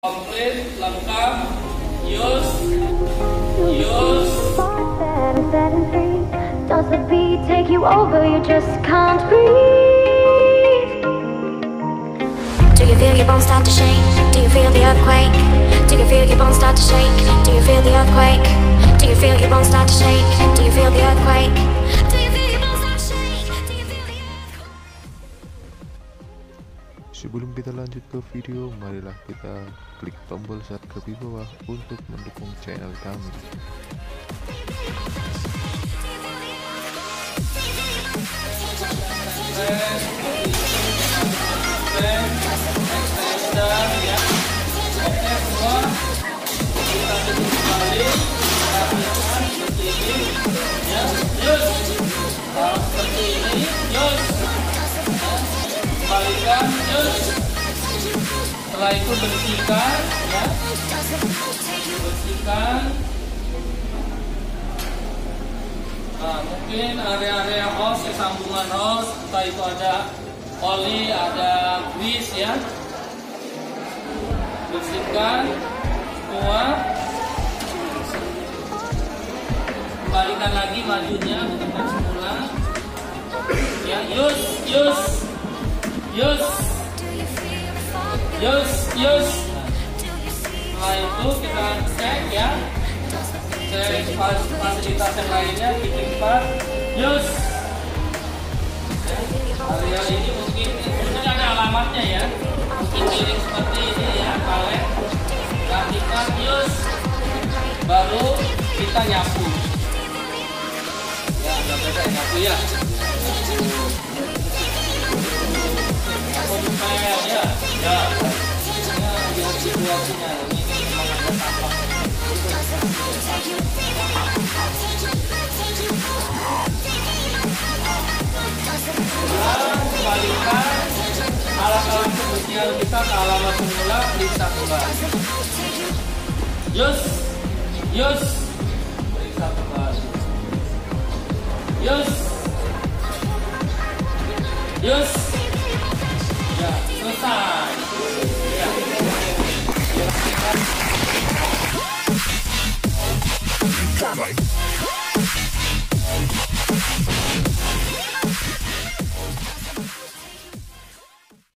Komplit, lengkap, use. Does the beat take you over? You just can't breathe. Do you feel your bones start to shake? Do you feel the earthquake? Do you feel your bones start to shake? Do you feel the earthquake? Do you feel your bones start to shake? Do you feel the earthquake? Do you feel your bones start to shake? Do you feel the earthquake? Sebelum kita lanjut ke video, marilah kita klik tombol subscribe di bawah untuk mendukung channel kami. Kembalikan, setelah itu bersihkan, ya, bersihkan. Nah, mungkin area-area hose, sambungan hose, entah itu ada oli, ada grease, ya, bersihkan semua. Kembalikan lagi majunya ke tempat semula, ya. Setelah itu kita cek, ya, cek fasilitas yang lainnya, titik 4, area ini mungkin ada alamatnya, ya, mungkin miring seperti ini, ya, palet, gantikan, baru kita nyapu, ya, agak beda nyapu, ya. Ya, ini situasinya, ini memang ada sampah. Kembalikan alat-alat kebersihan kita ke alamat semula, periksa kembali. Periksa kembali.